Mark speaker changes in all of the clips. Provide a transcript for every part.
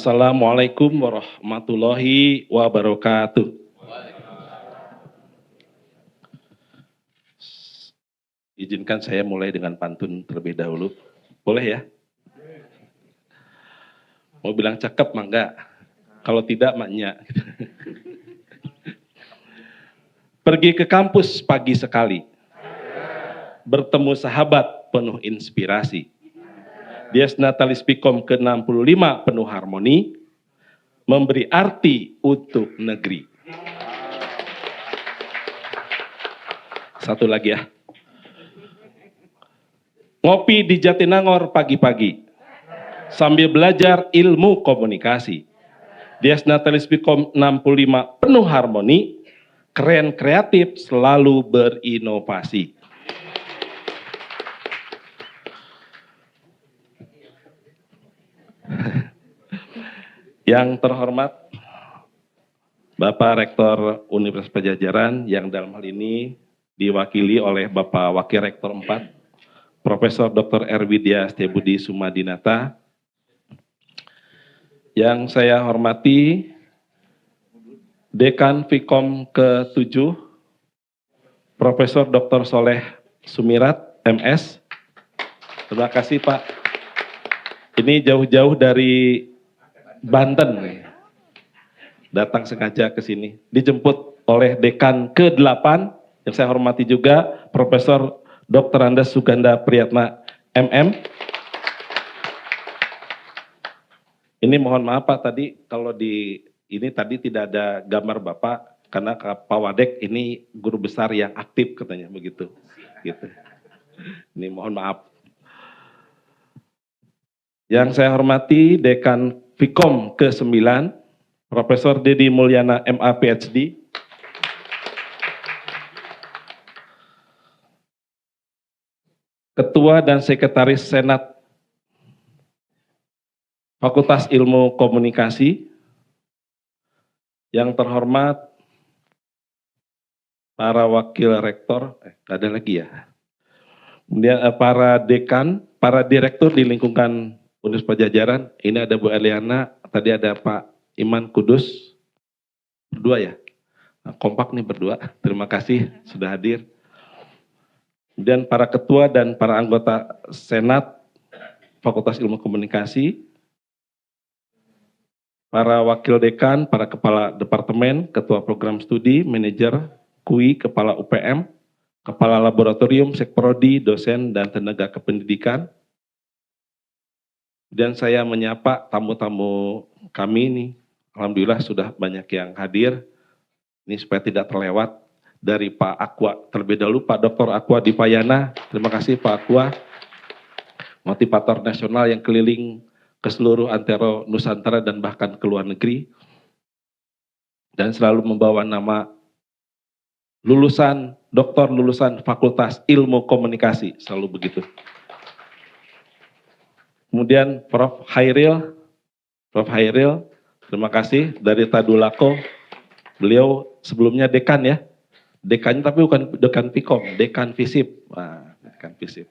Speaker 1: Assalamualaikum warahmatullahi wabarakatuh. Izinkan saya mulai dengan pantun terlebih dahulu. Boleh ya? Mau bilang cakep mah enggak? Kalau tidak maknya. Pergi ke kampus pagi sekali. Bertemu sahabat penuh inspirasi. Dies Natalis Pikom ke-65 penuh harmoni. Memberi arti untuk negeri. Satu lagi ya. Ngopi di Jatinangor pagi-pagi. Sambil belajar ilmu komunikasi. Dies Natalis Pikom 65 penuh harmoni. Keren kreatif selalu berinovasi. Yang terhormat Bapak Rektor Universitas Padjadjaran yang dalam hal ini diwakili oleh Bapak Wakil Rektor 4 Profesor Dr. Erwidya Setiabudi Sumadinata. Yang saya hormati Dekan Fikom ke-7 Profesor Dr. Soleh Sumirat MS. Terima kasih Pak. Ini jauh-jauh dari Banten nih. Datang sengaja ke sini. Dijemput oleh Dekan ke-8 yang saya hormati juga Profesor Dr. Andes Suganda Priyatna MM. Ini mohon maaf Pak tadi kalau di ini tadi tidak ada gambar Bapak karena Pak Wadek ini guru besar yang aktif katanya begitu. Gitu. Ini mohon maaf. Yang saya hormati Dekan Fikom ke-9 Profesor Dedi Mulyana MA PhD. Ketua dan Sekretaris Senat Fakultas Ilmu Komunikasi. Yang terhormat para wakil rektor, ada lagi ya. Kemudian para dekan, para direktur di lingkungan Universitas Padjadjaran. Ini ada Bu Eliana, tadi ada Pak Iman Kudus. Berdua ya? Nah, kompak nih berdua. Terima kasih sudah hadir. Kemudian para ketua dan para anggota Senat Fakultas Ilmu Komunikasi, para wakil dekan, para kepala departemen, ketua program studi, manajer, KUI, kepala UPM, kepala laboratorium, sekprodi, dosen, dan tenaga kependidikan. Dan saya menyapa tamu-tamu kami ini, alhamdulillah sudah banyak yang hadir. Ini supaya tidak terlewat. Dari Pak Aqua, terlebih dahulu Pak Dr. Aqua Dipayana, terima kasih Pak Aqua, motivator nasional yang keliling ke seluruh antero Nusantara dan bahkan ke luar negeri, dan selalu membawa nama lulusan, doktor lulusan Fakultas Ilmu Komunikasi, selalu begitu. Kemudian Prof. Hairil, terima kasih dari Tadulako, beliau sebelumnya dekan ya, dekannya tapi bukan dekan Fikom, dekan Fisip. Nah, dekan Fisip.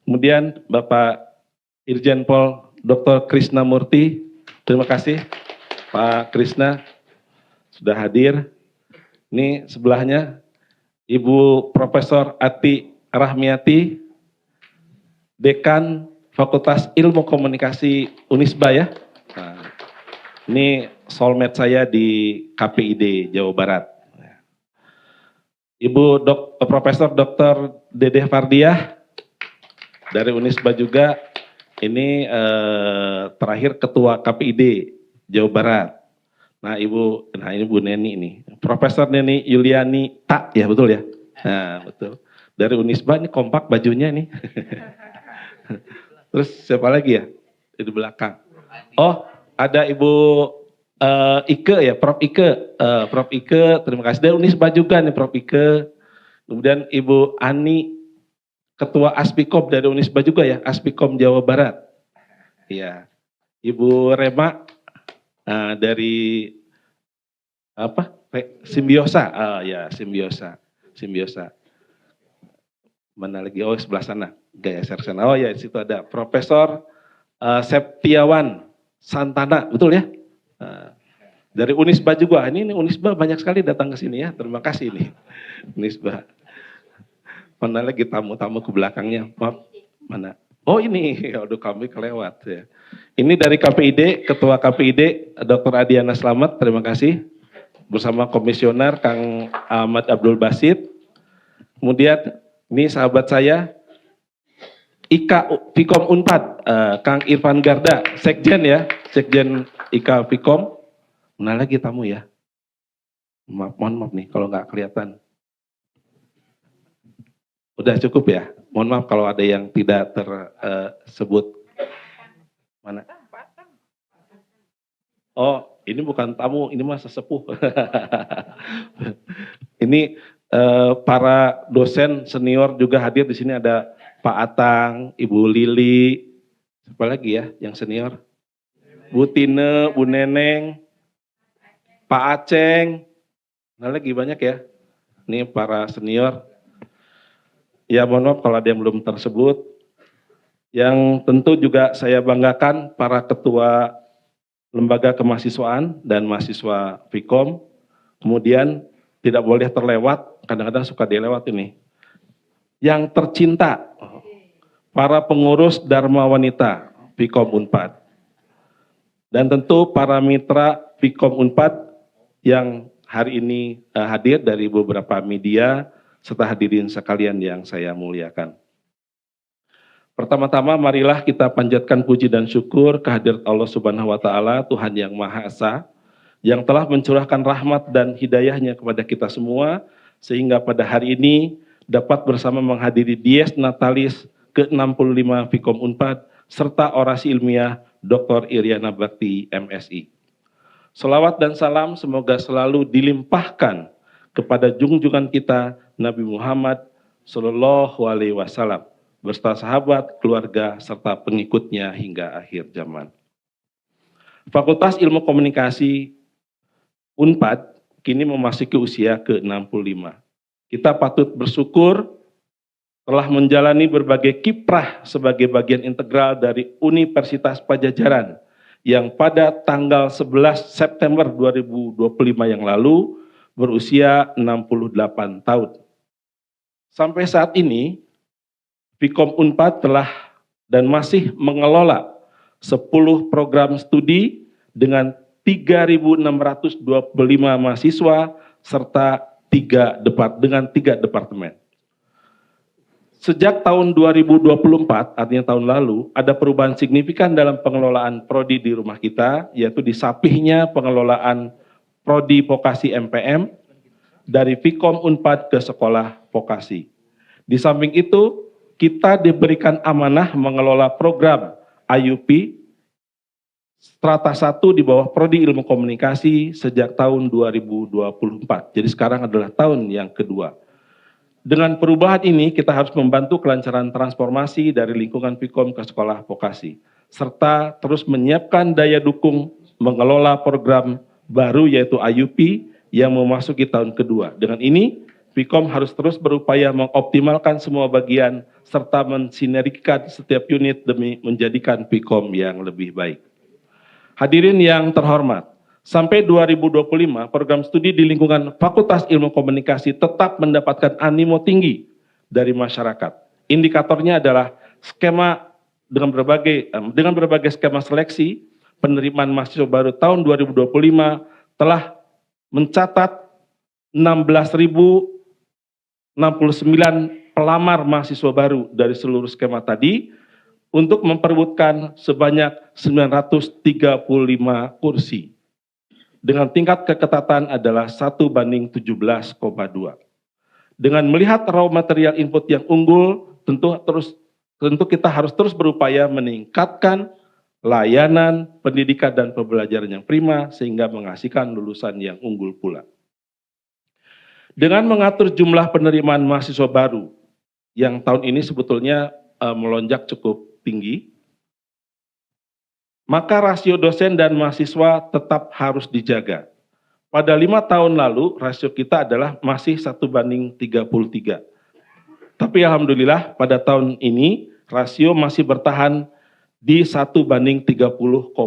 Speaker 1: Kemudian Bapak Irjen Pol Dr. Krishna Murti, terima kasih Pak Krishna sudah hadir. Ini sebelahnya Ibu Profesor Ati Rahmiati, Dekan Fakultas Ilmu Komunikasi Unisba ya. Nah, ini soulmate saya di KPID Jawa Barat. Ibu Profesor Dr. Dedeh Fardiah dari Unisba juga, ini terakhir Ketua KPID Jawa Barat. Nah ini Bu Neni ini, Profesor Neni Yuliani Tak ya betul ya? Nah betul, dari Unisba ini kompak bajunya nih. Terus siapa lagi ya di belakang? Oh ada Ibu Ike ya, Prof Ike, Prof Ike, terima kasih dari Unisba juga nih Prof Ike. Kemudian Ibu Ani, Ketua Aspikom dari Unisba juga ya, Aspikom Jawa Barat. Iya, Ibu Rema dari apa? Simbiosa, ya Simbiosa. Mana lagi? Oh sebelah sana, Gaya Sersena. Oh ya di situ ada Profesor Septiawan Santana, betul ya? Nah, dari Unisba juga, ini Unisba banyak sekali datang ke sini ya, terima kasih nih Unisba. Mana lagi tamu-tamu ke belakangnya, maaf, mana? Oh ini, aduh kami kelewat ya. Ini dari KPID, Ketua KPID, Dr. Adiana Slamet, terima kasih. Bersama Komisioner Kang Ahmad Abdul Basit. Kemudian ini sahabat saya, IKA Fikom Unpad, Kang Irfan Garda, Sekjen ya, Sekjen IKA Fikom. Mana lagi tamu ya? Mohon maaf nih kalau nggak kelihatan. Udah cukup ya? Mohon maaf kalau ada yang tidak tersebut. Mana? Oh, ini bukan tamu, ini mah sesepuh. Ini para dosen senior juga hadir di sini, ada Pak Atang, Ibu Lili, siapa lagi ya yang senior? Bu Tine, Bu Neneng, Pak Aceng, nah lagi banyak ya. Ini para senior. Ya mohon maaf kalau ada yang belum tersebut. Yang tentu juga saya banggakan para ketua lembaga kemahasiswaan dan mahasiswa Fikom. Kemudian tidak boleh terlewat, kadang-kadang suka dilewat ini. Yang tercinta, para pengurus Dharma Wanita Fikom Unpad. Dan tentu para mitra Fikom Unpad yang hari ini hadir dari beberapa media, serta hadirin sekalian yang saya muliakan. Pertama-tama marilah kita panjatkan puji dan syukur kehadirat Allah Subhanahu wa taala, Tuhan yang Maha Esa, yang telah mencurahkan rahmat dan hidayahnya kepada kita semua, sehingga pada hari ini dapat bersama menghadiri Dies Natalis ke-65 Fikom Unpad, serta orasi ilmiah Dr. Iriana Bakti, MSI. Selawat dan salam semoga selalu dilimpahkan kepada junjungan kita Nabi Muhammad Sallallahu Alaihi Wasallam, beserta sahabat, keluarga, serta pengikutnya hingga akhir zaman. Fakultas Ilmu Komunikasi Unpad kini memasuki usia ke-65. Kita patut bersyukur telah menjalani berbagai kiprah sebagai bagian integral dari Universitas Pajajaran yang pada tanggal 11 September 2025 yang lalu berusia 68 tahun. Sampai saat ini, Fikom Unpad telah dan masih mengelola 10 program studi dengan 3.625 mahasiswa serta 3 departemen. Sejak tahun 2024, artinya tahun lalu, ada perubahan signifikan dalam pengelolaan prodi di rumah kita, yaitu disapihnya pengelolaan prodi vokasi MPM dari Fikom Unpad ke sekolah vokasi. Di samping itu, kita diberikan amanah mengelola program IUP Strata 1 di bawah Prodi Ilmu Komunikasi sejak tahun 2024. Jadi sekarang adalah tahun yang kedua. Dengan perubahan ini, kita harus membantu kelancaran transformasi dari lingkungan Fikom ke sekolah vokasi, serta terus menyiapkan daya dukung mengelola program baru yaitu IUP yang memasuki tahun kedua. Dengan ini, Fikom harus terus berupaya mengoptimalkan semua bagian serta mensinergikan setiap unit demi menjadikan Fikom yang lebih baik. Hadirin yang terhormat, sampai 2025 program studi di lingkungan Fakultas Ilmu Komunikasi tetap mendapatkan animo tinggi dari masyarakat. Indikatornya adalah skema dengan berbagai skema seleksi penerimaan mahasiswa baru tahun 2025 telah mencatat 69 pelamar mahasiswa baru dari seluruh skema tadi untuk memperebutkan sebanyak 935 kursi. Dengan tingkat keketatan adalah 1:17,2. Dengan melihat raw material input yang unggul, tentu kita harus terus berupaya meningkatkan layanan, pendidikan, dan pembelajaran yang prima sehingga menghasilkan lulusan yang unggul pula. Dengan mengatur jumlah penerimaan mahasiswa baru yang tahun ini sebetulnya melonjak cukup tinggi, maka rasio dosen dan mahasiswa tetap harus dijaga. Pada 5 tahun lalu rasio kita adalah masih 1:33. Tapi alhamdulillah pada tahun ini rasio masih bertahan di 1:30,2.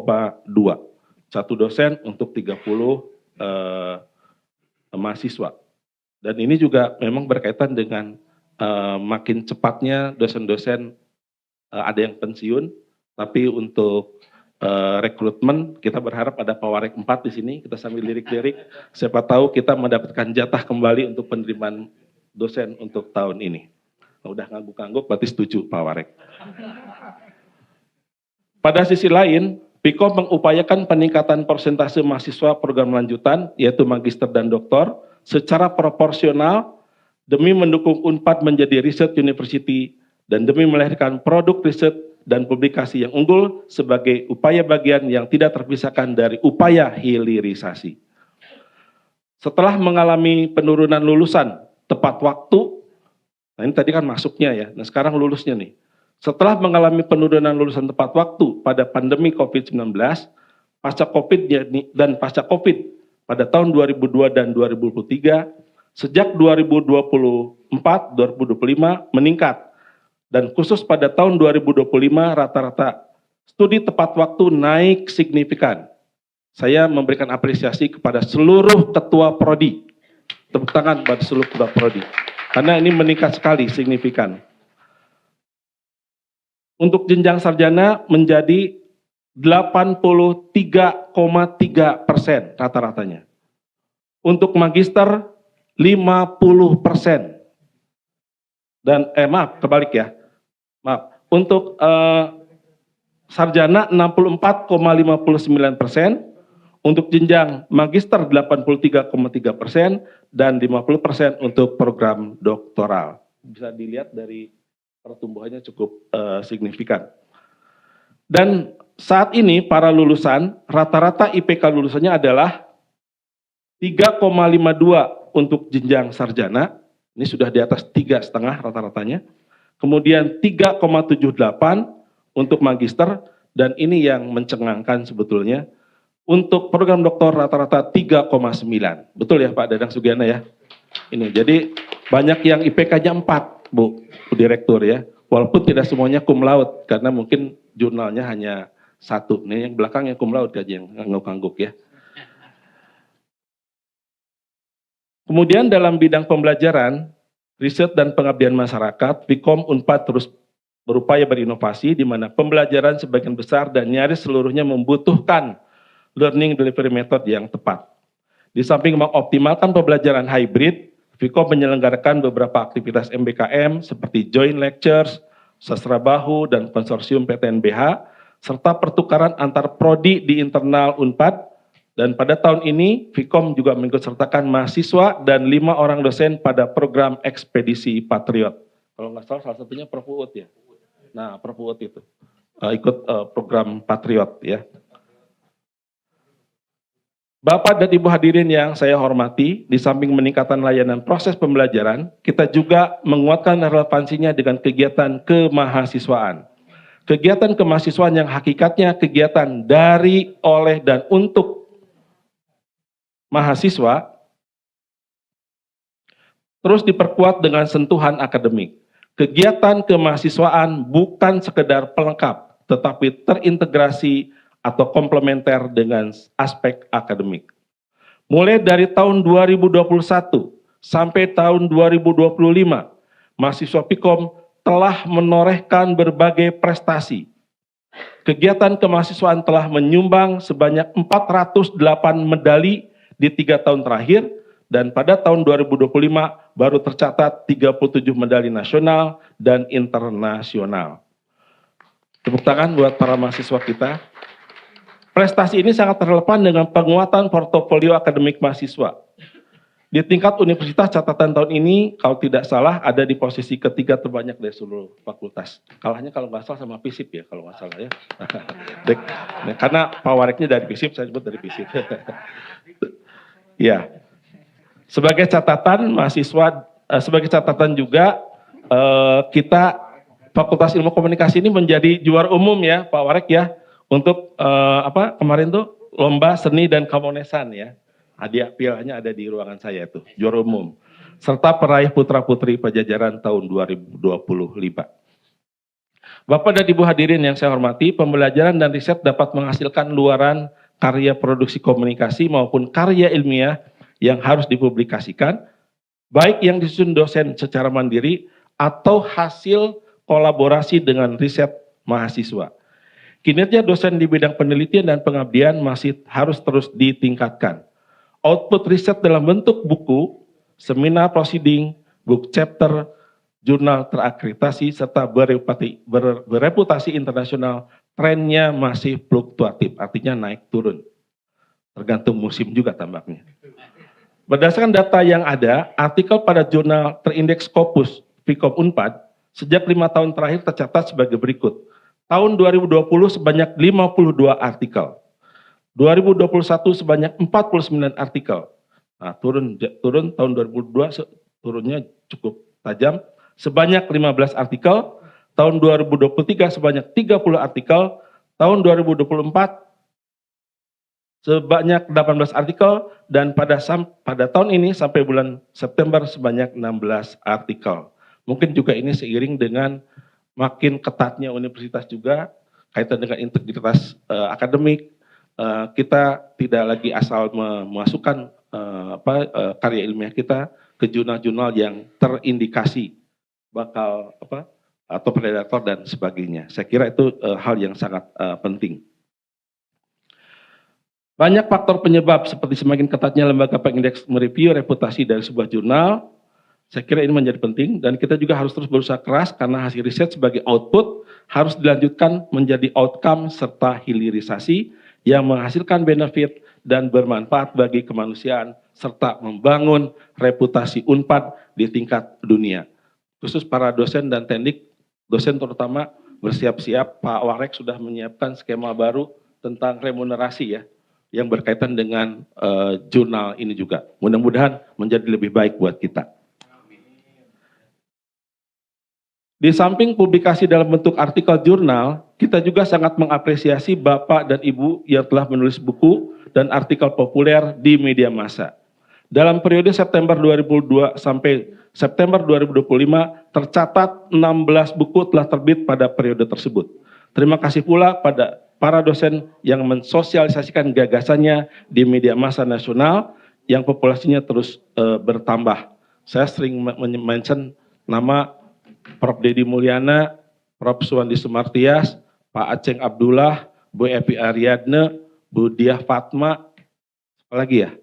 Speaker 1: Satu dosen untuk 30 mahasiswa. Dan ini juga memang berkaitan dengan makin cepatnya dosen-dosen ada yang pensiun, tapi untuk rekrutmen kita berharap ada Pawarek 4 di sini, kita sambil lirik-lirik, siapa tahu kita mendapatkan jatah kembali untuk penerimaan dosen untuk tahun ini. Nah, udah ngangguk-ngangguk berarti setuju Pawarek. Pada sisi lain, Pikom mengupayakan peningkatan persentase mahasiswa program lanjutan, yaitu magister dan doktor, secara proporsional demi mendukung UNPAD menjadi riset university dan demi melahirkan produk riset dan publikasi yang unggul sebagai upaya bagian yang tidak terpisahkan dari upaya hilirisasi. Setelah mengalami penurunan lulusan tepat waktu, nah ini tadi kan masuknya ya, nah sekarang lulusnya nih. Setelah mengalami penurunan lulusan tepat waktu pada pandemi COVID-19, pasca COVID dan pasca COVID pada tahun 2002 dan 2023, sejak 2024-2025 meningkat. Dan khusus pada tahun 2025 rata-rata studi tepat waktu naik signifikan. Saya memberikan apresiasi kepada seluruh ketua prodi. Tepuk tangan pada seluruh ketua prodi. Karena ini meningkat sekali signifikan. Untuk jenjang sarjana menjadi 83,3% rata-ratanya. Untuk magister 50%. Dan maaf, kebalik ya. Maaf. Untuk sarjana 64,59%, untuk jenjang magister 83,3% dan 50% untuk program doktoral. Bisa dilihat dari pertumbuhannya cukup signifikan. Dan saat ini para lulusan, rata-rata IPK lulusannya adalah 3,52 untuk jenjang sarjana, ini sudah di atas 3,5 rata-ratanya. Kemudian 3,78 untuk magister, dan ini yang mencengangkan sebetulnya. Untuk program doktor rata-rata 3,9. Betul ya Pak Dadang Sugiyana ya? Ini, jadi banyak yang IPK-nya 4. Bu Direktur ya, walaupun tidak semuanya cum laude karena mungkin jurnalnya hanya 1. Nih yang belakang yang cum laude aja yang ngangguk-ngangguk ya. Kemudian dalam bidang pembelajaran, riset dan pengabdian masyarakat, Pikom Unpad terus berupaya berinovasi di mana pembelajaran sebagian besar dan nyaris seluruhnya membutuhkan learning delivery method yang tepat. Di samping mengoptimalkan pembelajaran hybrid, Pikom menyelenggarakan beberapa aktivitas MBKM seperti joint lectures, sastra bahu, dan konsorsium PTNBH, serta pertukaran antar prodi di internal UNPAD. Dan pada tahun ini, Pikom juga mengikutsertakan mahasiswa dan 5 orang dosen pada program ekspedisi Patriot. Kalau nggak salah satunya Prof. Uut ya. Nah, Prof. Uut itu ikut program Patriot ya. Bapak dan Ibu hadirin yang saya hormati, di samping meningkatkan layanan proses pembelajaran, kita juga menguatkan relevansinya dengan kegiatan kemahasiswaan. Kegiatan kemahasiswaan yang hakikatnya kegiatan dari, oleh, dan untuk mahasiswa, terus diperkuat dengan sentuhan akademik. Kegiatan kemahasiswaan bukan sekedar pelengkap, tetapi terintegrasi atau komplementer dengan aspek akademik. Mulai dari tahun 2021 sampai tahun 2025, mahasiswa Pikom telah menorehkan berbagai prestasi. Kegiatan kemahasiswaan telah menyumbang sebanyak 408 medali di 3 tahun terakhir, dan pada tahun 2025 baru tercatat 37 medali nasional dan internasional. Tepuk tangan buat para mahasiswa kita. Prestasi ini sangat relevan dengan penguatan portofolio akademik mahasiswa. Di tingkat universitas catatan tahun ini, kalau tidak salah, ada di posisi ketiga terbanyak dari seluruh fakultas. Kalahnya kalau nggak salah sama FISIP ya, kalau nggak salah ya. Karena Pawareknya dari FISIP, saya sebut dari FISIP. Ya. Sebagai catatan mahasiswa, sebagai catatan juga, kita Fakultas Ilmu Komunikasi ini menjadi juara umum ya, Pak Warek ya. Untuk kemarin tuh lomba seni dan kemonesan ya, hadiah pialanya ada di ruangan saya tuh, juara umum, serta peraih putra putri Pajajaran tahun 2025. Bapak dan Ibu hadirin yang saya hormati, pembelajaran dan riset dapat menghasilkan luaran karya produksi komunikasi maupun karya ilmiah yang harus dipublikasikan, baik yang disusun dosen secara mandiri atau hasil kolaborasi dengan riset mahasiswa. Kinerja dosen di bidang penelitian dan pengabdian masih harus terus ditingkatkan. Output riset dalam bentuk buku, seminar proceeding, book chapter, jurnal terakreditasi, serta bereputasi internasional, trennya masih fluktuatif, artinya naik turun. Tergantung musim juga tampaknya. Berdasarkan data yang ada, artikel pada jurnal terindeks Scopus Vkom Unpad sejak 5 tahun terakhir tercatat sebagai berikut. Tahun 2020 sebanyak 52 artikel. 2021 sebanyak 49 artikel. Nah, turun tahun 2022 turunnya cukup tajam. Sebanyak 15 artikel, tahun 2023 sebanyak 30 artikel, tahun 2024 sebanyak 18 artikel, dan pada tahun ini sampai bulan September sebanyak 16 artikel. Mungkin juga ini seiring dengan makin ketatnya universitas juga, kaitan dengan integritas akademik, kita tidak lagi asal memasukkan karya ilmiah kita ke jurnal-jurnal yang terindikasi bakal atau predator dan sebagainya. Saya kira itu hal yang sangat penting. Banyak faktor penyebab seperti semakin ketatnya lembaga pengindeks mereview reputasi dari sebuah jurnal. Saya kira ini menjadi penting dan kita juga harus terus berusaha keras karena hasil riset sebagai output harus dilanjutkan menjadi outcome serta hilirisasi yang menghasilkan benefit dan bermanfaat bagi kemanusiaan serta membangun reputasi Unpad di tingkat dunia. Khusus para dosen dan teknik, dosen terutama bersiap-siap, Pak Warek sudah menyiapkan skema baru tentang remunerasi ya, yang berkaitan dengan jurnal ini juga. Mudah-mudahan menjadi lebih baik buat kita. Di samping publikasi dalam bentuk artikel jurnal, kita juga sangat mengapresiasi Bapak dan Ibu yang telah menulis buku dan artikel populer di media massa. Dalam periode September 2002 sampai September 2025, tercatat 16 buku telah terbit pada periode tersebut. Terima kasih pula pada para dosen yang mensosialisasikan gagasannya di media massa nasional yang populasinya terus bertambah. Saya sering mention nama Prof. Dedi Mulyana, Prof. Suwandi Sumartias, Pak Aceng Abdullah, Bu Evi Ariadne, Bu Diah Fatma, apa lagi ya?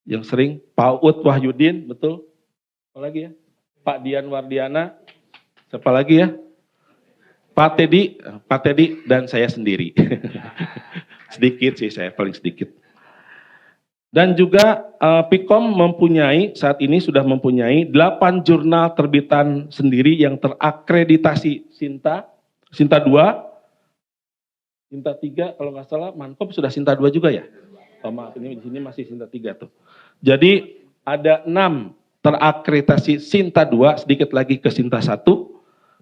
Speaker 1: Yang sering, Pak Ut Wahyudin, betul? Apa lagi ya? Pak Dian Wardiana, siapa lagi ya? Pak Teddy dan saya sendiri. Sedikit sih, saya paling sedikit. Dan juga Vkom saat ini sudah mempunyai 8 jurnal terbitan sendiri yang terakreditasi Sinta 2, Sinta 3 kalau nggak salah, Mankom sudah Sinta 2 juga ya? Oh maaf, ini di sini masih Sinta 3 tuh. Jadi ada 6 terakreditasi Sinta 2, sedikit lagi ke Sinta 1,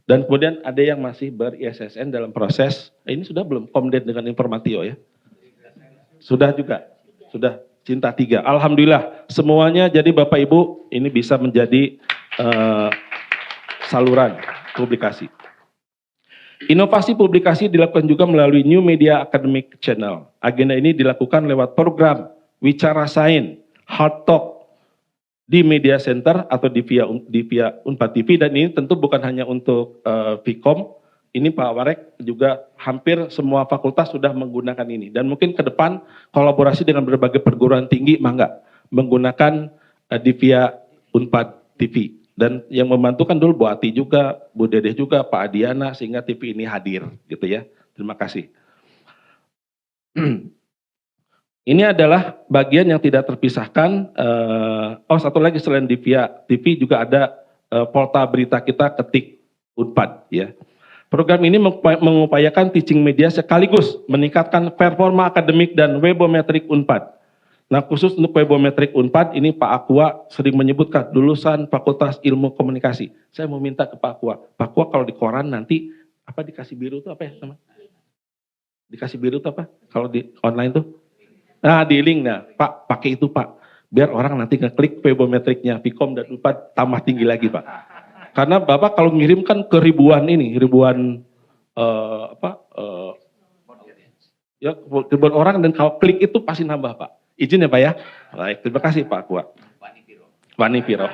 Speaker 1: dan kemudian ada yang masih ber-ISSN dalam proses, ini sudah belum komdet dengan Informatio ya? Sudah juga, sudah Sinta 3. Alhamdulillah semuanya, jadi Bapak Ibu ini bisa menjadi saluran publikasi. Inovasi publikasi dilakukan juga melalui New Media Academic Channel. Agenda ini dilakukan lewat program Wicara Sains, Hard Talk di Media Center atau di via Unpad TV, dan ini tentu bukan hanya untuk Vkom. Ini Pak Warek juga hampir semua fakultas sudah menggunakan ini. Dan mungkin ke depan kolaborasi dengan berbagai perguruan tinggi mangga menggunakan di via Unpad TV. Dan yang membantukan dulu Bu Ati juga, Bu Dedeh juga, Pak Adiana, sehingga TV ini hadir gitu ya. Terima kasih. Ini adalah bagian yang tidak terpisahkan. Satu lagi selain di via TV juga ada portal berita kita ketik Unpad ya. Program ini mengupayakan teaching media sekaligus meningkatkan performa akademik dan webometrik Unpad. Nah khusus untuk webometrik Unpad ini Pak Aqua sering menyebutkan lulusan Fakultas Ilmu Komunikasi. Saya mau minta ke Pak Aqua. Pak Aqua kalau di koran nanti apa dikasih biru itu apa ya sama? Dikasih biru itu apa? Kalau di online tuh? Nah di link, nah Pak pakai itu Pak. Biar orang nanti ngeklik webometriknya Vkom dan Unpad tambah tinggi lagi Pak. Karena Bapak kalau ngirim kan ke ribuan ya ribuan orang, dan kalau klik itu pasti nambah Pak. Izin ya Pak ya. Baik, terima kasih Pak Akua. Wani Piro.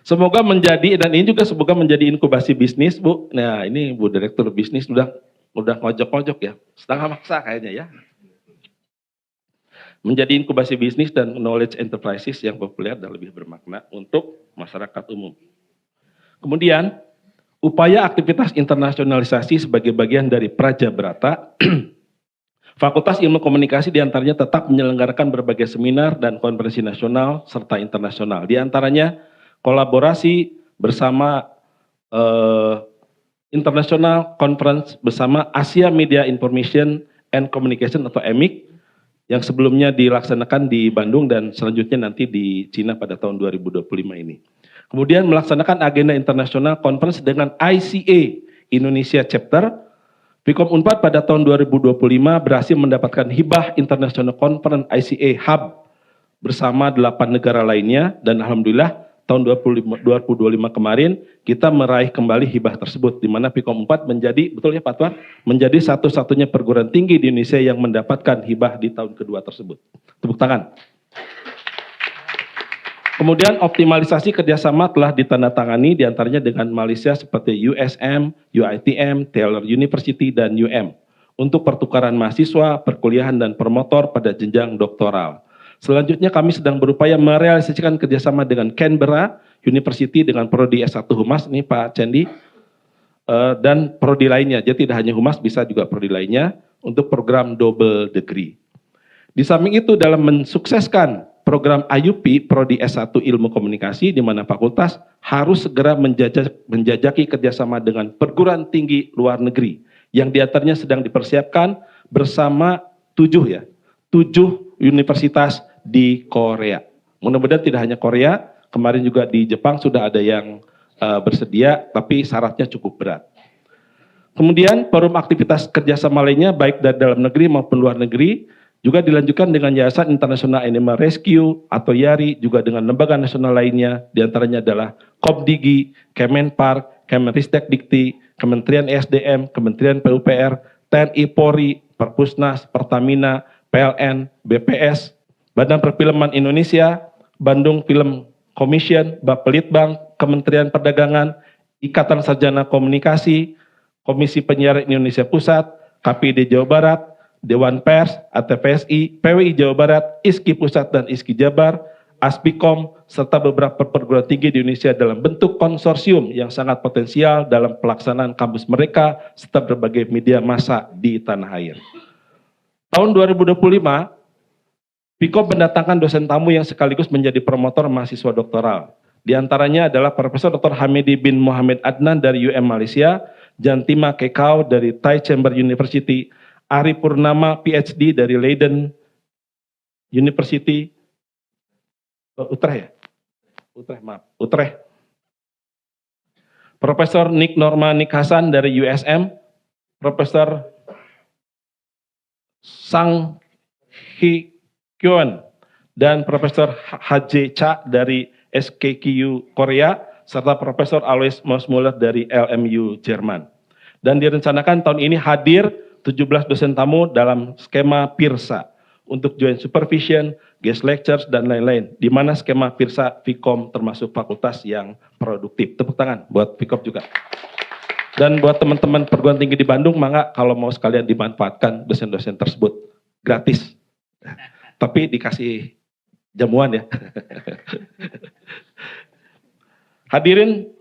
Speaker 1: Semoga menjadi, dan ini juga semoga menjadi inkubasi bisnis Bu. Nah ini Bu Direktur Bisnis udah ngojok-ngojok ya. Setengah maksa kayaknya ya. Menjadi inkubasi bisnis dan knowledge enterprises yang populer dan lebih bermakna untuk masyarakat umum. Kemudian, upaya aktivitas internasionalisasi sebagai bagian dari Praja Brata, Fakultas Ilmu Komunikasi diantaranya tetap menyelenggarakan berbagai seminar dan konferensi nasional serta internasional. Di antaranya kolaborasi bersama International Conference bersama Asia Media Information and Communication atau EMIC yang sebelumnya dilaksanakan di Bandung dan selanjutnya nanti di Cina pada tahun 2025 ini. Kemudian melaksanakan agenda internasional conference dengan ICA Indonesia Chapter. Fikom Unpad pada tahun 2025 berhasil mendapatkan hibah International Conference ICA Hub bersama 8 negara lainnya, dan alhamdulillah tahun 2025 kemarin kita meraih kembali hibah tersebut, di mana Fikom Unpad menjadi, betul ya Pak Tuan, menjadi satu-satunya perguruan tinggi di Indonesia yang mendapatkan hibah di tahun kedua tersebut. Tepuk tangan. Kemudian optimalisasi kerjasama telah ditandatangani diantaranya dengan Malaysia seperti USM, UITM, Taylor University, dan UM untuk pertukaran mahasiswa, perkuliahan, dan promotor pada jenjang doktoral. Selanjutnya kami sedang berupaya merealisasikan kerjasama dengan Canberra University dengan Prodi S1 Humas, ini Pak Cendi, dan Prodi lainnya. Jadi tidak hanya Humas, bisa juga Prodi lainnya untuk program double degree. Di samping itu dalam mensukseskan program IUP Prodi S1 Ilmu Komunikasi, di mana fakultas harus segera menjajaki kerjasama dengan perguruan tinggi luar negeri yang diantaranya sedang dipersiapkan bersama 7 universitas di Korea. Mudah-mudahan tidak hanya Korea, kemarin juga di Jepang sudah ada yang bersedia, tapi syaratnya cukup berat. Kemudian forum aktivitas kerjasama lainnya baik dari dalam negeri maupun luar negeri juga dilanjutkan dengan Yayasan International Animal Rescue atau YARI, juga dengan lembaga nasional lainnya, diantaranya adalah Komdigi, Kemenpar, Kemenristek Dikti, Kementerian ESDM, Kementerian PUPR, TNI Polri, Perpusnas, Pertamina, PLN, BPS, Badan Perfilman Indonesia, Bandung Film Commission, Bapelitbang, Kementerian Perdagangan, Ikatan Sarjana Komunikasi, Komisi Penyiaran Indonesia Pusat, KPID Jawa Barat, Dewan Pers, ATPSI, PWI Jawa Barat, ISKI Pusat dan ISKI Jabar, Aspikom, serta beberapa perguruan tinggi di Indonesia dalam bentuk konsorsium yang sangat potensial dalam pelaksanaan kampus mereka serta berbagai media massa di tanah air. Tahun 2025, Fikom mendatangkan dosen tamu yang sekaligus menjadi promotor mahasiswa doktoral. Di antaranya adalah Profesor Dr. Hamidi bin Mohamed Adnan dari UM Malaysia, Jantima Kekau dari Thai Chamber University, Ari Purnama PhD dari Leiden University, Utrecht. Profesor Nick Norma Nick Hasan dari USM, Profesor Sang Hee Kyon dan Profesor HJ Cha dari SKKU Korea, serta Profesor Alois Moosmuller dari LMU Jerman. Dan direncanakan tahun ini hadir 17 dosen tamu dalam skema PIRSA untuk joint supervision, guest lectures, dan lain-lain. Di mana skema PIRSA Fikom termasuk fakultas yang produktif. Tepuk tangan buat Fikom juga. Dan buat teman-teman perguruan tinggi di Bandung, mangga kalau mau sekalian dimanfaatkan dosen-dosen tersebut gratis. Tapi dikasih jamuan ya. Hadirin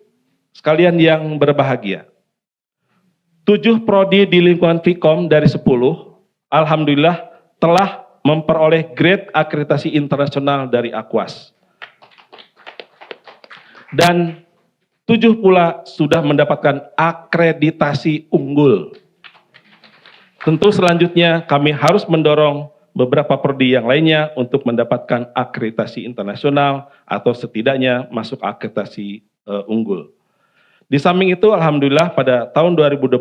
Speaker 1: sekalian yang berbahagia. 7 prodi di lingkungan Fikom dari 10, alhamdulillah telah memperoleh grade akreditasi internasional dari Aquas. Dan 7 pula sudah mendapatkan akreditasi unggul. Tentu selanjutnya kami harus mendorong beberapa prodi yang lainnya untuk mendapatkan akreditasi internasional atau setidaknya masuk akreditasi unggul. Di samping itu, alhamdulillah pada tahun 2024,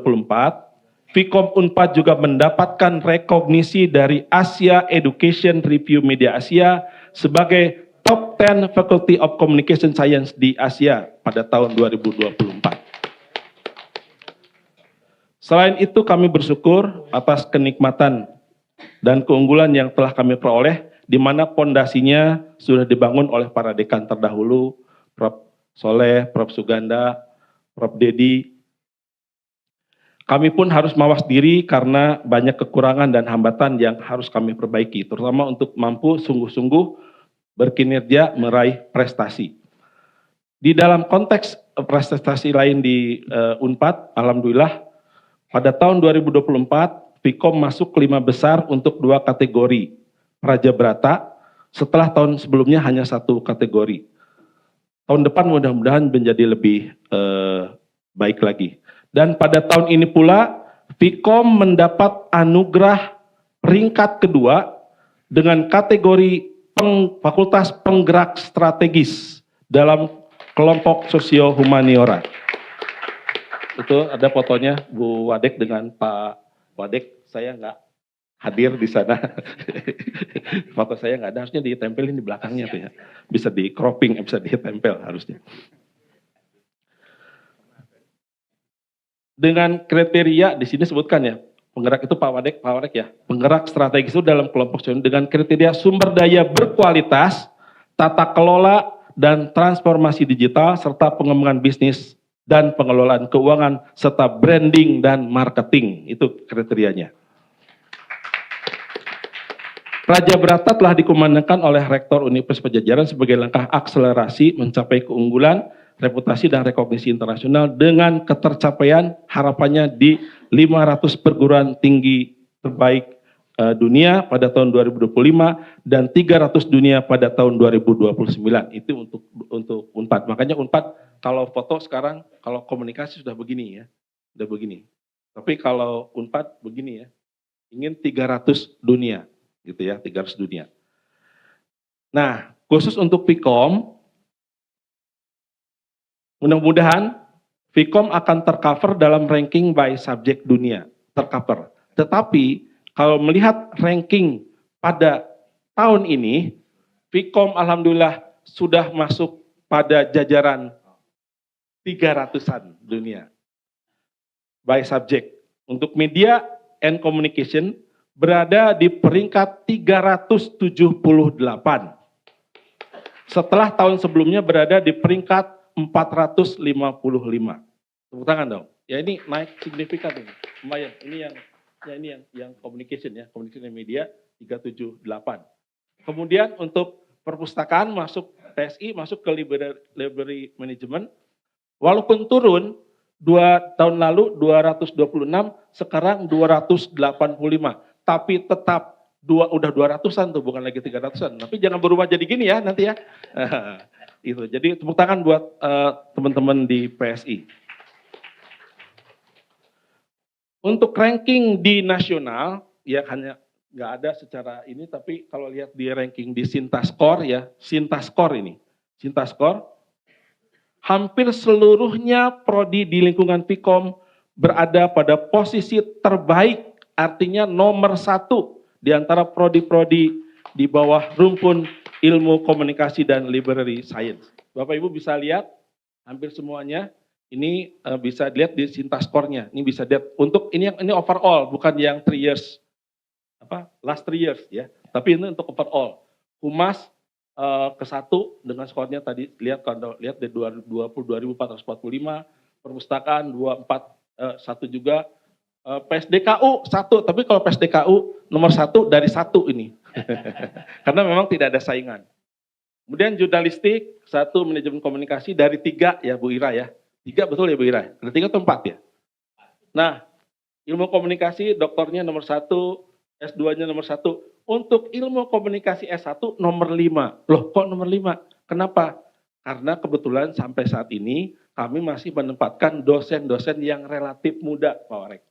Speaker 1: Fikom Unpad juga mendapatkan rekognisi dari Asia Education Review Media Asia sebagai Top 10 Faculty of Communication Science di Asia pada tahun 2024. Selain itu kami bersyukur atas kenikmatan dan keunggulan yang telah kami peroleh, di mana pondasinya sudah dibangun oleh para dekan terdahulu, Prof. Soleh, Prof. Suganda, Prof. Dedi. Kami pun harus mawas diri karena banyak kekurangan dan hambatan yang harus kami perbaiki, terutama untuk mampu sungguh-sungguh berkinerja meraih prestasi. Di dalam konteks prestasi lain di Unpad, alhamdulillah pada tahun 2024 Vkom masuk 5 besar untuk 2 kategori Praja Brata, setelah tahun sebelumnya hanya 1 kategori. Tahun depan mudah-mudahan menjadi lebih baik lagi. Dan pada tahun ini pula Vkom mendapat anugerah peringkat kedua dengan kategori Fakultas Penggerak Strategis dalam kelompok sosio humaniora. Itu ada fotonya Bu Wadek dengan Pak Wadek, saya nggak hadir di sana. Foto saya nggak ada, harusnya ditempelin di belakangnya tuh ya. Bisa di cropping, bisa ditempel harusnya. Dengan kriteria di sini sebutkan ya, penggerak itu Pak Wadek ya. Penggerak strategis itu dalam kelompok dengan kriteria sumber daya berkualitas, tata kelola dan transformasi digital serta pengembangan bisnis dan pengelolaan keuangan serta branding dan marketing, itu kriterianya. Praja Brata telah dikumandangkan oleh Rektor Universitas Padjadjaran sebagai langkah akselerasi mencapai keunggulan, reputasi dan rekognisi internasional dengan ketercapaian harapannya di 500 perguruan tinggi terbaik dunia pada tahun 2025 dan 300 dunia pada tahun 2029. Itu untuk Unpad. Makanya Unpad kalau foto sekarang, kalau komunikasi sudah begini ya, sudah begini. Tapi kalau Unpad begini ya, ingin 300 dunia, gitu ya, 300 dunia. Nah, khusus untuk Vkom, mudah-mudahan Vkom akan tercover dalam ranking by subject dunia, tercover. Tetapi kalau melihat ranking pada tahun ini, Vkom alhamdulillah sudah masuk pada jajaran 300-an dunia by subject. Untuk media and communication berada di peringkat 378. Setelah tahun sebelumnya berada di peringkat 455. Tepuk tangan dong. Ya ini naik signifikan ini. Lumayan. Ini yang communication ya, communication media 378. Kemudian untuk perpustakaan masuk PSI, masuk ke library management. Walaupun turun 2 tahun lalu 226, sekarang 285. Tapi tetap udah 200-an tuh, bukan lagi 300-an. Tapi jangan berubah jadi gini ya nanti ya. Itu. Jadi tepuk tangan buat teman-teman di PSI. Untuk ranking di nasional, ya hanya nggak ada secara ini, tapi kalau lihat di ranking di Sintascore ya, Sintascore ini. Sintascore, hampir seluruhnya prodi di lingkungan Vkom berada pada posisi terbaik, artinya nomor 1 di antara prodi-prodi di bawah rumpun ilmu komunikasi dan library science. Bapak Ibu bisa lihat hampir semuanya ini bisa dilihat di Sintascore-nya. Ini bisa lihat untuk ini overall, bukan yang 3 years last 3 years ya, tapi ini untuk overall. Humas ke-1 dengan skornya tadi lihat kalau lihat dari 22.445, perpustakaan 1 juga, PSDKU 1, tapi kalau PSDKU nomor 1 dari 1 ini. Karena memang tidak ada saingan. Kemudian jurnalistik 1, manajemen komunikasi dari 3 ya Bu Ira ya. 3 betul ya Bu Ira? Ada 3 atau 4 ya? Nah, ilmu komunikasi doktornya nomor 1, S2-nya nomor 1. Untuk ilmu komunikasi S1 nomor 5. Loh kok nomor 5? Kenapa? Karena kebetulan sampai saat ini kami masih menempatkan dosen-dosen yang relatif muda Pak Warek.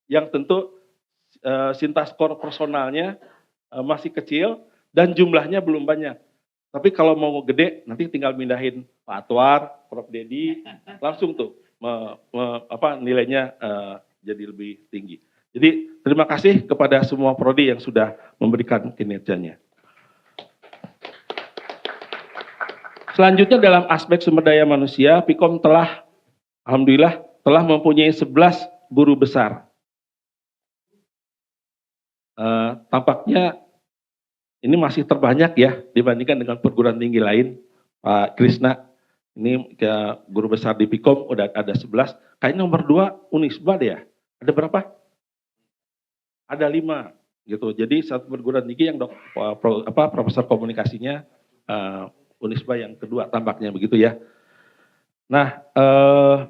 Speaker 1: Yang tentu Sintascore personalnya masih kecil dan jumlahnya belum banyak. Tapi kalau mau gede nanti tinggal mindahin Pak Atwar, Prof. Dedi, langsung tuh nilainya jadi lebih tinggi. Jadi terima kasih kepada semua prodi yang sudah memberikan kinerjanya. Selanjutnya dalam aspek sumber daya manusia, Vkom alhamdulillah telah mempunyai 11 guru besar. Tampaknya ini masih terbanyak ya dibandingkan dengan perguruan tinggi lain. Pak Krisna, ini guru besar di Pikom udah ada 11. Kayaknya nomor 2 Unisba deh ya. Ada berapa? Ada 5 gitu. Jadi satu perguruan tinggi yang profesor komunikasinya Unisba yang kedua tampaknya begitu ya. Nah,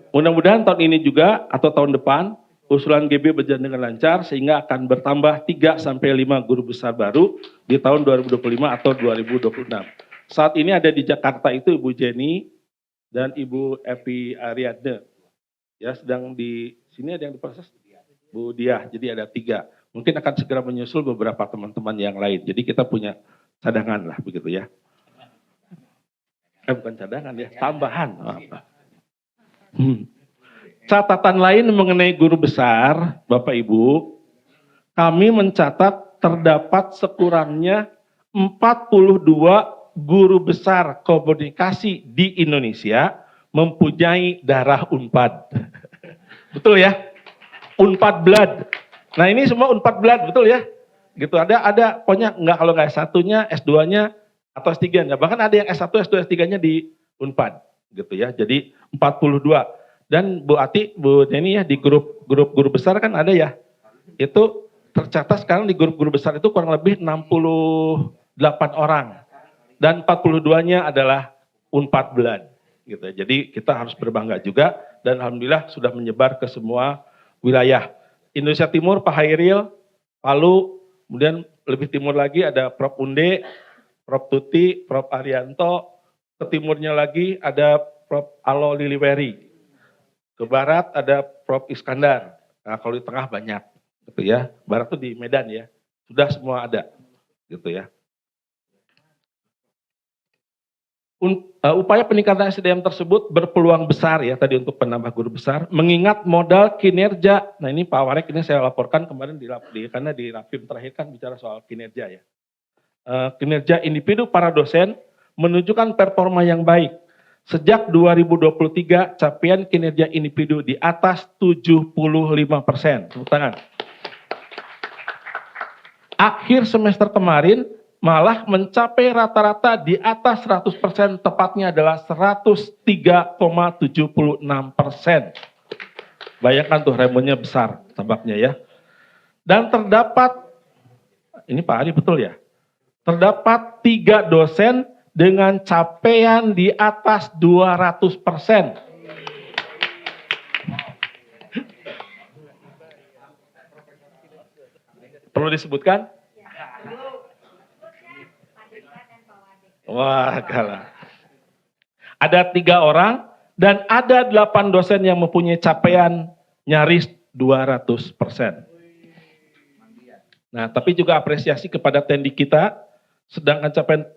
Speaker 1: mudah-mudahan tahun ini juga atau tahun depan usulan GB berjalan dengan lancar sehingga akan bertambah 3 sampai 5 guru besar baru di tahun 2025 atau 2026. Saat ini ada di Jakarta itu Ibu Jenny dan Ibu Evi Ariadne. Ya, sedang di sini ada yang diproses Bu Diah. Jadi ada 3. Mungkin akan segera menyusul beberapa teman-teman yang lain. Jadi kita punya cadangan lah begitu ya. Bukan cadangan ya, tambahan. Catatan lain mengenai guru besar, Bapak Ibu, kami mencatat terdapat sekurangnya 42 guru besar komunikasi di Indonesia mempunyai darah Unpad. Betul ya? Unpad blood. Nah ini semua Unpad blood, betul ya? Gitu ada pokoknya enggak kalau nggak S1-nya, S2-nya atau S3-nya. Bahkan ada yang S1, S2, S3-nya di Unpad gitu ya. Jadi 42. Dan Bu Ati, Bu Neni ya di grup guru besar kan ada ya. Itu tercatat sekarang di grup guru besar itu kurang lebih 68 orang. Dan 42-nya adalah Unpad blood gitu ya. Jadi kita harus berbangga juga dan alhamdulillah sudah menyebar ke semua wilayah. Indonesia Timur Pak Hairil, Palu, kemudian lebih timur lagi ada Prof Unde, Prof Tuti, Prof Arianto, ke timurnya lagi ada Prof Alo Liliweri, ke barat ada Prof Iskandar. Nah kalau di tengah banyak, gitu ya. Barat tuh di Medan ya, sudah semua ada, gitu ya. Upaya peningkatan SDM tersebut berpeluang besar ya tadi untuk penambah guru besar, mengingat modal kinerja. Nah ini Pak Warek ini saya laporkan kemarin karena di Rapim terakhir kan bicara soal kinerja ya. Kinerja individu para dosen menunjukkan performa yang baik. Sejak 2023 capaian kinerja individu di atas 75%. Tepuk tangan. Akhir semester kemarin malah mencapai rata-rata di atas 100%, tepatnya adalah 103,76%. Bayangkan tuh remonnya besar tampaknya ya. Dan terdapat, ini Pak Ari betul ya, terdapat 3 dosen dengan capaian di atas 200%. Perlu disebutkan? Wah, kalah. Ada 3 orang dan ada 8 dosen yang mempunyai capaian nyaris 200%. Nah, tapi juga apresiasi kepada Tendik kita, sedangkan capaian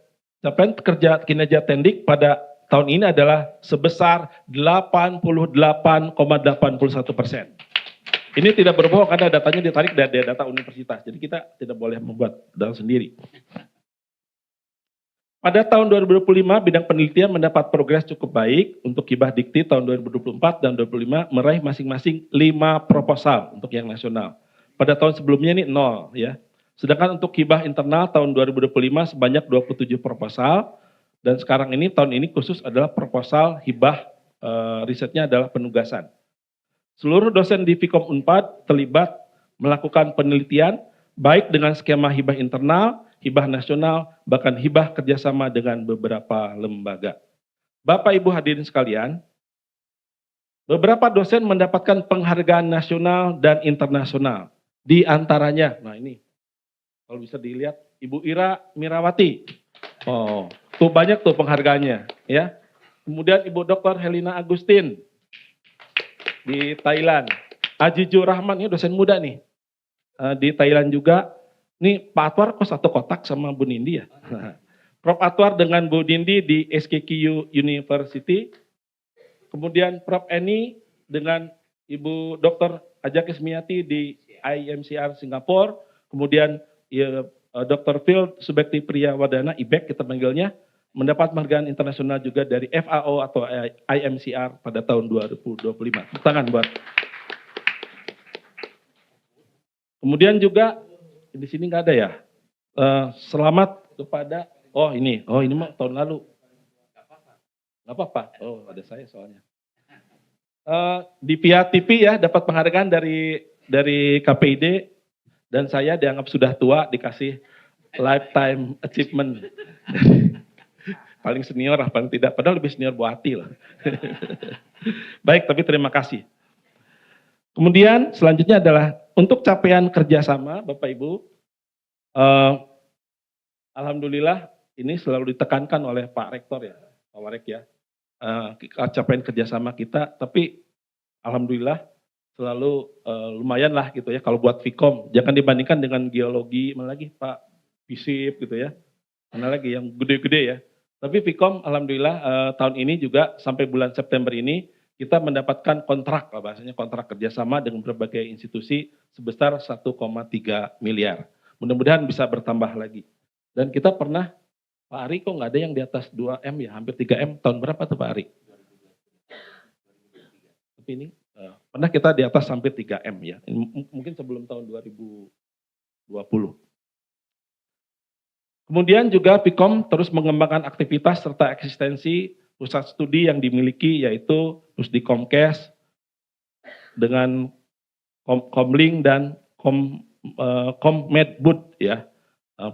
Speaker 1: kinerja Tendik pada tahun ini adalah sebesar 88,81%. Ini tidak berbohong karena datanya ditarik dari data universitas, jadi kita tidak boleh membuat data sendiri. Pada tahun 2025, bidang penelitian mendapat progres cukup baik untuk Hibah Dikti tahun 2024 dan 2025 meraih masing-masing 5 proposal untuk yang nasional. Pada tahun sebelumnya ini 0 ya. Sedangkan untuk Hibah internal tahun 2025 sebanyak 27 proposal dan sekarang ini tahun ini khusus adalah proposal Hibah risetnya adalah penugasan. Seluruh dosen di Vkom Unpad terlibat melakukan penelitian baik dengan skema Hibah internal, Hibah nasional, bahkan hibah kerjasama dengan beberapa lembaga. Bapak Ibu hadirin sekalian, beberapa dosen mendapatkan penghargaan nasional dan internasional. Di antaranya, nah ini, kalau bisa dilihat, Ibu Ira Mirawati. Oh, tuh banyak tuh penghargaannya, ya. Kemudian Ibu Dr. Helina Agustin di Thailand. Ajijur Rahman, ini dosen muda nih, di Thailand juga. Ini Pak Atwar kok satu kotak sama Bu Nindi ya. Prof Atwar dengan Bu Nindi di SKKU University. Kemudian Prof Eni dengan Ibu Dr. Ajak Ismiati di IMCR Singapura. Kemudian ya, Dr. Phil Subekti Priya Wadana, IBEK kita panggilnya, mendapat penghargaan internasional juga dari FAO atau IMCR pada tahun 2025. Tangan buat. Kemudian juga di sini nggak ada ya. Selamat kepada ini mah tahun lalu. Nggak apa-apa. Oh, ada saya soalnya. Di pihak TV ya dapat penghargaan dari KPID dan saya dianggap sudah tua dikasih lifetime achievement. Paling senior lah, paling tidak. Padahal lebih senior Bu Ati lah. Baik, tapi terima kasih. Kemudian selanjutnya adalah untuk capaian kerjasama Bapak Ibu. Alhamdulillah ini selalu ditekankan oleh Pak Rektor ya, Pak Warek ya. Capaian kerjasama kita, tapi alhamdulillah selalu lumayan lah gitu ya. Kalau buat Vkom, jangan dibandingkan dengan geologi, mana lagi Pak Fisip gitu ya. Mana lagi yang gede-gede ya. Tapi Vkom alhamdulillah tahun ini juga sampai bulan September ini kita mendapatkan kontrak, bahasanya kontrak kerjasama dengan berbagai institusi sebesar 1,3 miliar. Mudah-mudahan bisa bertambah lagi. Dan kita pernah, Pak Ari kok nggak ada yang di atas 2M ya, hampir 3M, tahun berapa tuh Pak Ari? Tapi ini pernah kita di atas sampai 3M ya, mungkin sebelum tahun 2020. Kemudian juga Vkom terus mengembangkan aktivitas serta eksistensi pusat studi yang dimiliki yaitu Pusdikomkes dengan Komling dan Kommedbud ya,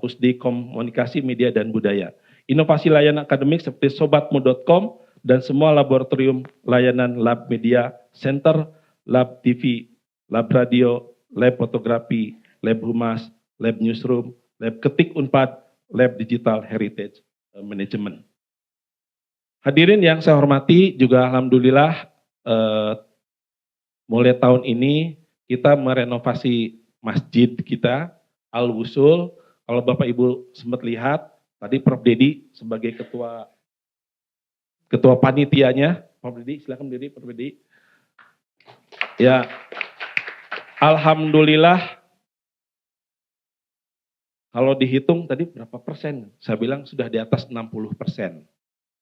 Speaker 1: Pusdi Komunikasi Media dan Budaya. Inovasi layanan akademik seperti sobatmu.com dan semua laboratorium layanan lab media, center, lab TV, lab radio, lab fotografi, lab humas, lab newsroom, lab ketik Unpad, Lab Digital Heritage Management. Hadirin yang saya hormati, juga alhamdulillah mulai tahun ini kita merenovasi masjid kita, Al-Wusul. Kalau Bapak Ibu sempat lihat, tadi Prof. Dedi sebagai ketua panitianya, Prof. Dedi, silakan berdiri Prof. Dedi. Ya, alhamdulillah. Kalau dihitung tadi berapa persen? Saya bilang sudah di atas 60%.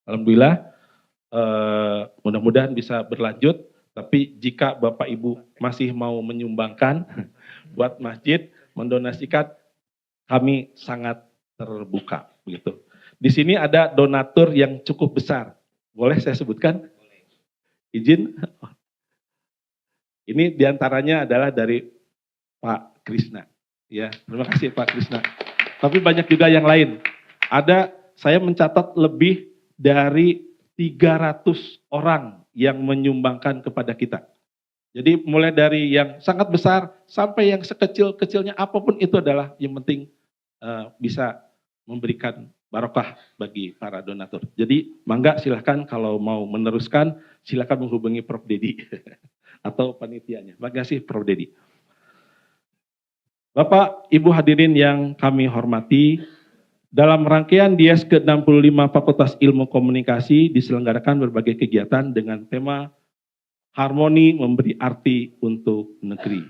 Speaker 1: Alhamdulillah, mudah-mudahan bisa berlanjut. Tapi jika Bapak Ibu masih mau menyumbangkan buat masjid, mendonasikan, kami sangat terbuka. Begitu. Di sini ada donatur yang cukup besar. Boleh saya sebutkan? Izin? Ini diantaranya adalah dari Pak Krisna. Ya, terima kasih Pak Krisna. Tapi banyak juga yang lain. Saya mencatat lebih dari 300 orang yang menyumbangkan kepada kita. Jadi mulai dari yang sangat besar sampai yang sekecil-kecilnya apapun itu adalah yang penting bisa memberikan barokah bagi para donatur. Jadi mangga silahkan kalau mau meneruskan silahkan menghubungi Prof. Dedi atau panitianya. Terima kasih Prof. Dedi. Bapak, Ibu hadirin yang kami hormati, dalam rangkaian Dies ke-65 Fakultas Ilmu Komunikasi diselenggarakan berbagai kegiatan dengan tema Harmoni Memberi Arti untuk Negeri.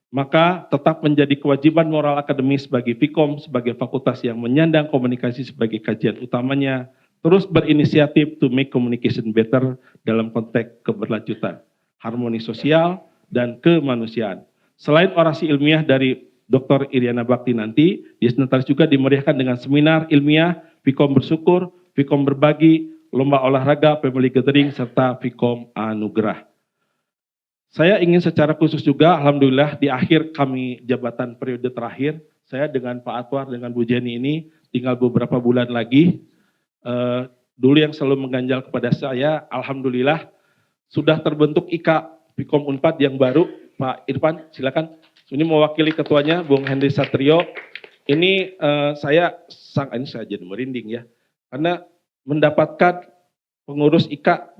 Speaker 1: Maka tetap menjadi kewajiban moral akademis bagi Vkom sebagai fakultas yang menyandang komunikasi sebagai kajian utamanya, terus berinisiatif to make communication better dalam konteks keberlanjutan, harmoni sosial, dan kemanusiaan. Selain orasi ilmiah dari Dr. Iriana Bakti nanti, Dies Natalis juga dimeriahkan dengan seminar ilmiah, Vkom bersyukur, Vkom berbagi, lomba olahraga, family gathering, serta Vkom anugerah. Saya ingin secara khusus juga, alhamdulillah di akhir kami jabatan periode terakhir, saya dengan Pak Atwar, dengan Bu Jenny ini tinggal beberapa bulan lagi. Dulu yang selalu mengganjal kepada saya, alhamdulillah sudah terbentuk IKA Vkom Unpad yang baru. Pak Irfan, silakan. Ini mewakili ketuanya, Bung Henry Satrio. Ini ini saya jadi merinding ya, karena mendapatkan pengurus IKA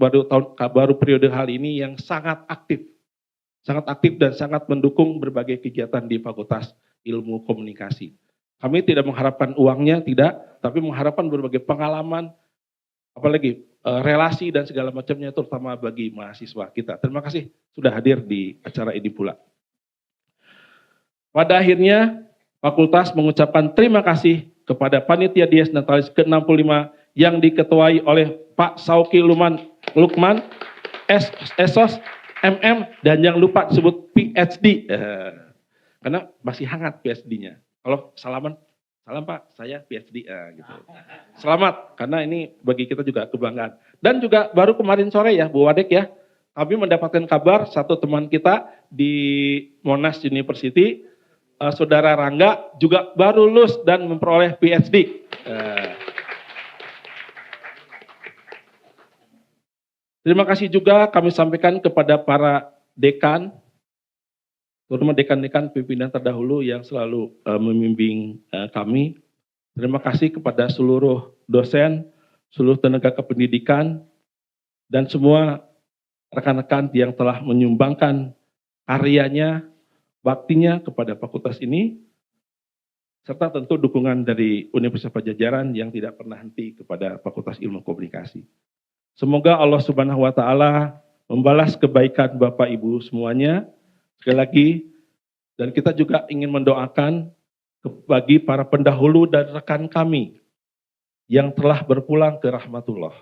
Speaker 1: baru periode hal ini yang sangat aktif dan sangat mendukung berbagai kegiatan di Fakultas Ilmu Komunikasi. Kami tidak mengharapkan uangnya, tidak, tapi mengharapkan berbagai pengalaman, apalagi relasi dan segala macamnya, terutama bagi mahasiswa kita. Terima kasih sudah hadir di acara ini pula. Pada akhirnya, Fakultas mengucapkan terima kasih kepada Panitia Dies Natalis ke-65 yang diketuai oleh Pak Sauki Lukman, Esos, MM, dan yang lupa disebut PhD. Karena masih hangat PhD-nya. Kalau salaman, salam Pak, saya PhD. Gitu. Selamat, karena ini bagi kita juga kebanggaan. Dan juga baru kemarin sore ya, Bu Wadek ya, kami mendapatkan kabar satu teman kita di Monash University, Saudara Rangga, juga baru lulus dan memperoleh PhD. Terima kasih juga kami sampaikan kepada para dekan, terutama dekan-dekan pimpinan terdahulu yang selalu membimbing kami. Terima kasih kepada seluruh dosen, seluruh tenaga kependidikan, dan semua rekan-rekan yang telah menyumbangkan karyanya, baktinya kepada fakultas ini, serta tentu dukungan dari Universitas Padjadjaran yang tidak pernah henti kepada Fakultas Ilmu Komunikasi. Semoga Allah Subhanahu wa Ta'ala membalas kebaikan Bapak Ibu semuanya. Sekali lagi, dan kita juga ingin mendoakan bagi para pendahulu dan rekan kami yang telah berpulang ke rahmatullah.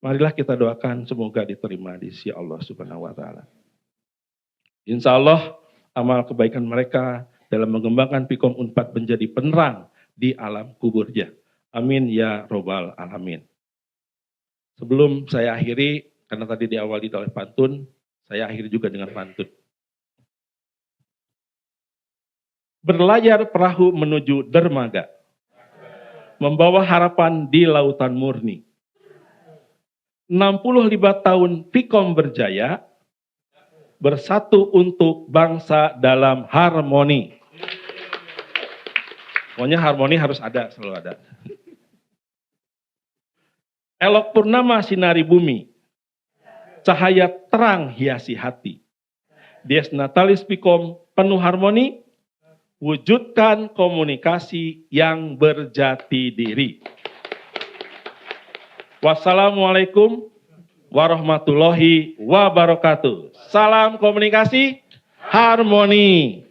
Speaker 1: Marilah kita doakan semoga diterima di sisi Allah Subhanahu wa Ta'ala. Insya Allah amal kebaikan mereka dalam mengembangkan Pikom Unpad menjadi penerang di alam kuburnya. Amin ya robbal alamin. Sebelum saya akhiri, karena tadi diawali oleh pantun, saya akhiri juga dengan pantun. Berlayar perahu menuju dermaga, membawa harapan di lautan murni. 65 tahun Pikom berjaya, bersatu untuk bangsa dalam harmoni. Pokoknya harmoni harus ada, selalu ada. Elok purnama sinari bumi, cahaya terang hiasi hati. Dies Natalis Pikom penuh harmoni, wujudkan komunikasi yang berjati diri. Wassalamualaikum warahmatullahi wabarakatuh. Salam komunikasi harmoni.